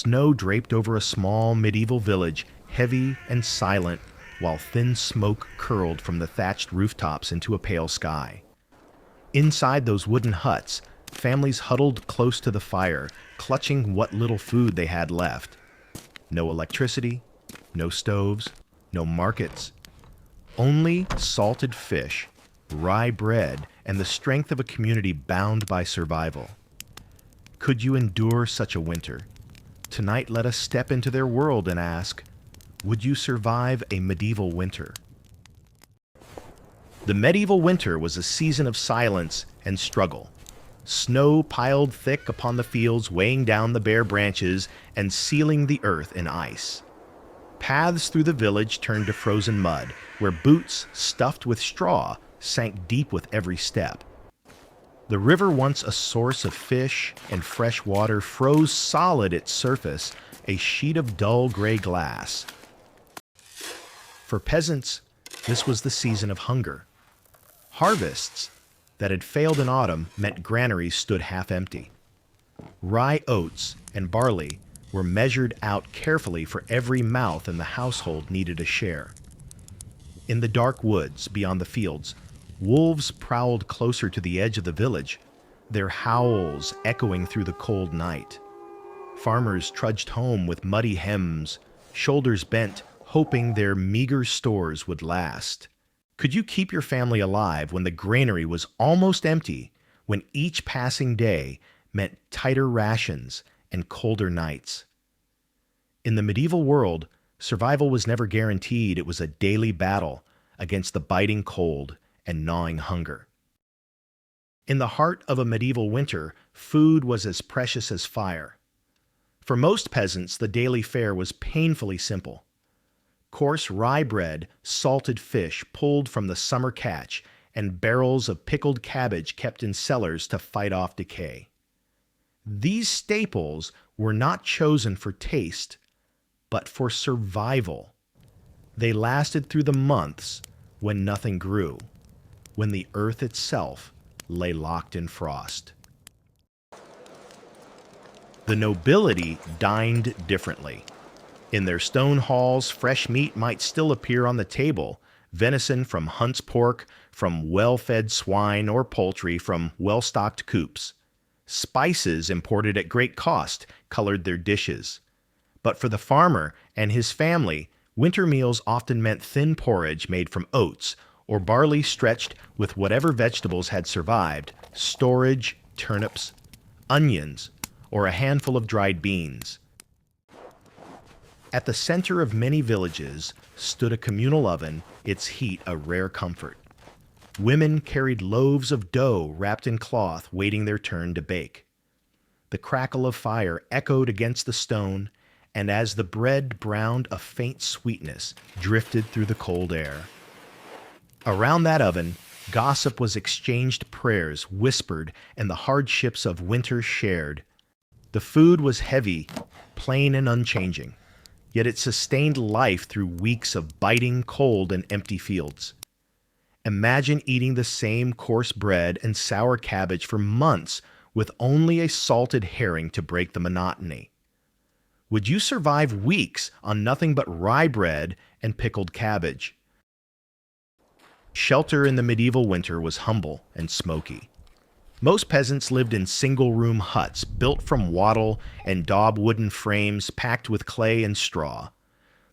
Snow draped over a small medieval village, heavy and silent, while thin smoke curled from the thatched rooftops into a pale sky. Inside those wooden huts, families huddled close to the fire, clutching what little food they had left. No electricity, no stoves, no markets. Only salted fish, rye bread, and the strength of a community bound by survival. Could you endure such a winter? Tonight, let us step into their world and ask, would you survive a medieval winter? The medieval winter was a season of silence and struggle. Snow piled thick upon the fields, weighing down the bare branches and sealing the earth in ice. Paths through the village turned to frozen mud, where boots stuffed with straw sank deep with every step. The river, once a source of fish and fresh water, froze solid its surface, a sheet of dull gray glass. For peasants, this was the season of hunger. Harvests that had failed in autumn meant granaries stood half empty. Rye oats and barley were measured out carefully, for every mouth in the household needed a share. In the dark woods beyond the fields, wolves prowled closer to the edge of the village, their howls echoing through the cold night. Farmers trudged home with muddy hems, shoulders bent, hoping their meager stores would last. Could you keep your family alive when the granary was almost empty, when each passing day meant tighter rations and colder nights? In the medieval world, survival was never guaranteed. It was a daily battle against the biting cold and gnawing hunger. In the heart of a medieval winter, food was as precious as fire. For most peasants, the daily fare was painfully simple. Coarse rye bread, salted fish pulled from the summer catch, and barrels of pickled cabbage kept in cellars to fight off decay. These staples were not chosen for taste, but for survival. They lasted through the months when nothing grew, when the earth itself lay locked in frost. The nobility dined differently. In their stone halls, fresh meat might still appear on the table, venison from hunt's pork, from well-fed swine, or poultry from well-stocked coops. Spices imported at great cost colored their dishes. But for the farmer and his family, winter meals often meant thin porridge made from oats, or barley stretched with whatever vegetables had survived, storage, turnips, onions, or a handful of dried beans. At the center of many villages stood a communal oven, its heat a rare comfort. Women carried loaves of dough wrapped in cloth, waiting their turn to bake. The crackle of fire echoed against the stone, and as the bread browned, a faint sweetness drifted through the cold air. Around that oven, gossip was exchanged, prayers whispered, and the hardships of winter shared. The food was heavy, plain and unchanging, yet it sustained life through weeks of biting cold and empty fields. Imagine eating the same coarse bread and sour cabbage for months with only a salted herring to break the monotony. Would you survive weeks on nothing but rye bread and pickled cabbage? Shelter in the medieval winter was humble and smoky. Most peasants lived in single-room huts built from wattle and daub wooden frames packed with clay and straw.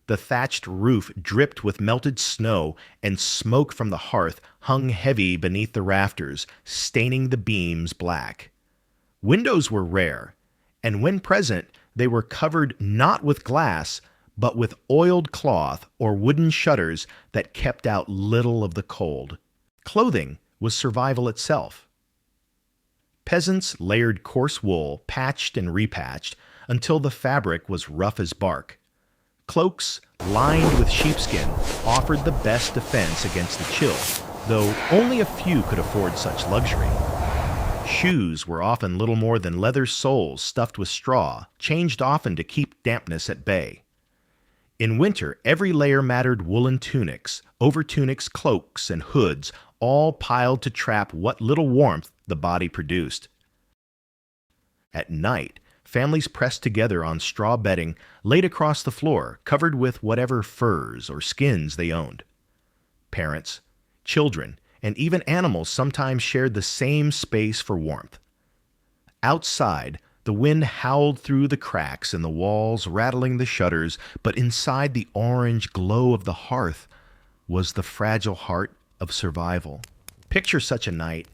The thatched roof dripped with melted snow, and smoke from the hearth hung heavy beneath the rafters, staining the beams black. Windows were rare, and when present, they were covered not with glass, but with oiled cloth or wooden shutters that kept out little of the cold. Clothing was survival itself. Peasants layered coarse wool, patched and repatched, until the fabric was rough as bark. Cloaks lined with sheepskin offered the best defense against the chill, though only a few could afford such luxury. Shoes were often little more than leather soles stuffed with straw, changed often to keep dampness at bay. In winter, every layer mattered: woolen tunics, over-tunics, cloaks, and hoods, all piled to trap what little warmth the body produced. At night, Families pressed together on straw bedding laid across the floor, covered with whatever furs or skins they owned. Parents, children, and even animals sometimes shared the same space for warmth. Outside, the wind howled through the cracks in the walls, rattling the shutters, but inside the orange glow of the hearth was the fragile heart of survival. Picture such a night,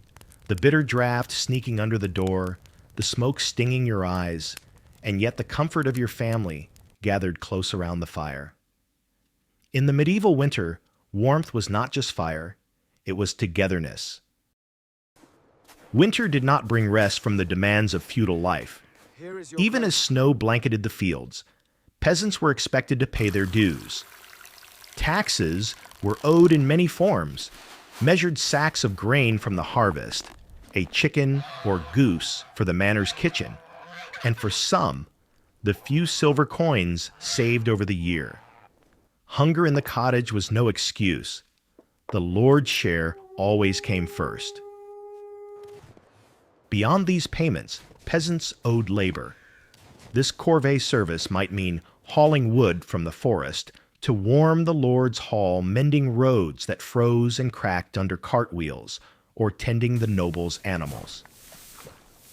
the bitter draft sneaking under the door, the smoke stinging your eyes, and yet the comfort of your family gathered close around the fire. In the medieval winter, warmth was not just fire, it was togetherness. Winter did not bring rest from the demands of feudal life. Even as snow blanketed the fields, peasants were expected to pay their dues. Taxes were owed in many forms: measured sacks of grain from the harvest, a chicken or goose for the manor's kitchen, and for some, the few silver coins saved over the year. Hunger in the cottage was no excuse. The Lord's share always came first. Beyond these payments, peasants owed labor. This corvée service might mean hauling wood from the forest to warm the Lord's hall, mending roads that froze and cracked under cartwheels, or tending the noble's animals.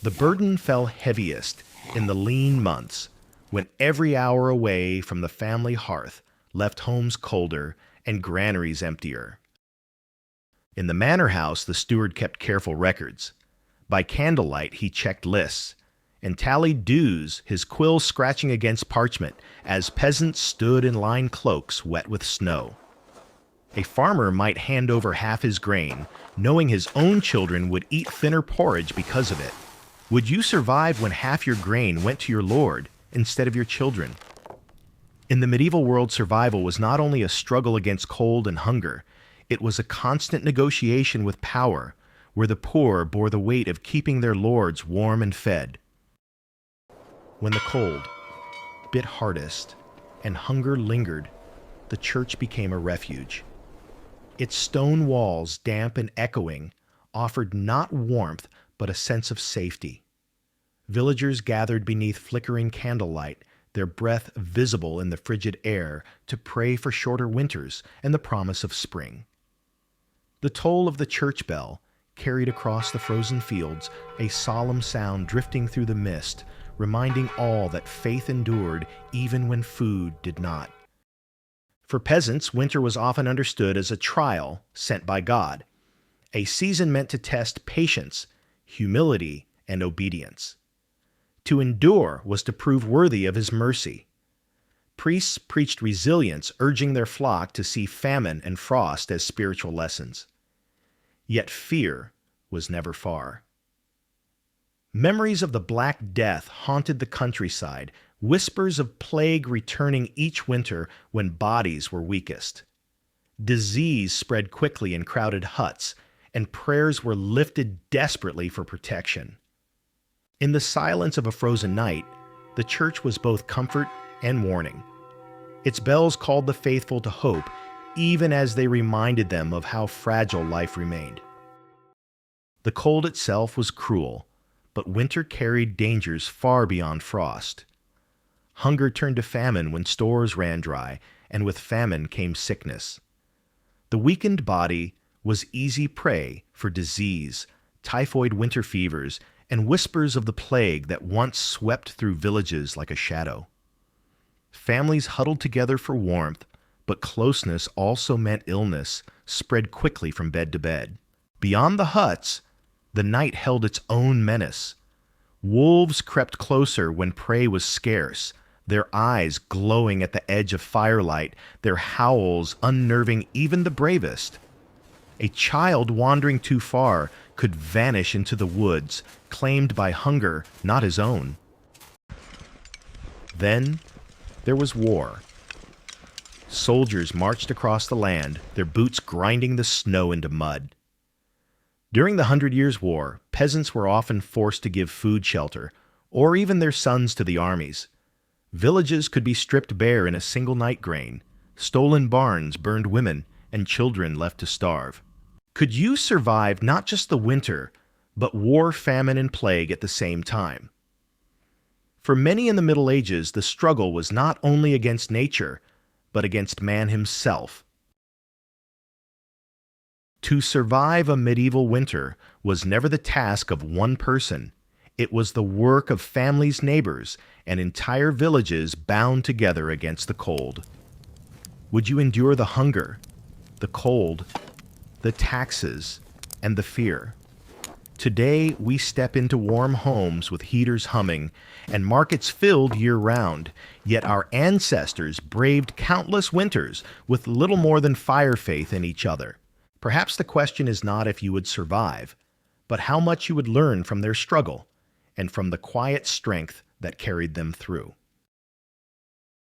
The burden fell heaviest in the lean months, when every hour away from the family hearth left homes colder and granaries emptier. In the manor house, the steward kept careful records. By candlelight, he checked lists and tallied dues, his quill scratching against parchment as peasants stood in lined cloaks wet with snow. A farmer might hand over half his grain, knowing his own children would eat thinner porridge because of it. Would you survive when half your grain went to your lord instead of your children? In the medieval world, survival was not only a struggle against cold and hunger, it was a constant negotiation with power, where the poor bore the weight of keeping their lords warm and fed. When the cold bit hardest and hunger lingered, the church became a refuge. Its stone walls, damp and echoing, offered not warmth but a sense of safety. Villagers gathered beneath flickering candlelight, their breath visible in the frigid air, to pray for shorter winters and the promise of spring. The toll of the church bell carried across the frozen fields a solemn sound drifting through the mist, reminding all that faith endured even when food did not. For peasants, winter was often understood as a trial sent by God, a season meant to test patience, humility, and obedience. To endure was to prove worthy of his mercy. Priests preached resilience, urging their flock to see famine and frost as spiritual lessons. Yet fear was never far. Memories of the Black Death haunted the countryside, whispers of plague returning each winter when bodies were weakest. Disease spread quickly in crowded huts, and prayers were lifted desperately for protection. In the silence of a frozen night, the church was both comfort and warning. Its bells called the faithful to hope, even as they reminded them of how fragile life remained. The cold itself was cruel, but winter carried dangers far beyond frost. Hunger turned to famine when stores ran dry, and with famine came sickness. The weakened body was easy prey for disease, typhoid winter fevers, and whispers of the plague that once swept through villages like a shadow. Families huddled together for warmth, but closeness also meant illness spread quickly from bed to bed. Beyond the huts, the night held its own menace. Wolves crept closer when prey was scarce, their eyes glowing at the edge of firelight, their howls unnerving even the bravest. A child wandering too far could vanish into the woods, claimed by hunger, not his own. Then there was war. Soldiers marched across the land, their boots grinding the snow into mud. During the 100 Years' War, peasants were often forced to give food shelter, or even their sons to the armies. Villages could be stripped bare in a single night grain, stolen barns burned women, and children left to starve. Could you survive not just the winter, but war, famine, and plague at the same time? For many in the Middle Ages, the struggle was not only against nature, but against man himself. To survive a medieval winter was never the task of one person. It was the work of families, neighbors, and entire villages bound together against the cold. Would you endure the hunger, the cold, the taxes, and the fear? Today, we step into warm homes with heaters humming and markets filled year-round, yet our ancestors braved countless winters with little more than fire faith in each other. Perhaps the question is not if you would survive, but how much you would learn from their struggle and from the quiet strength that carried them through.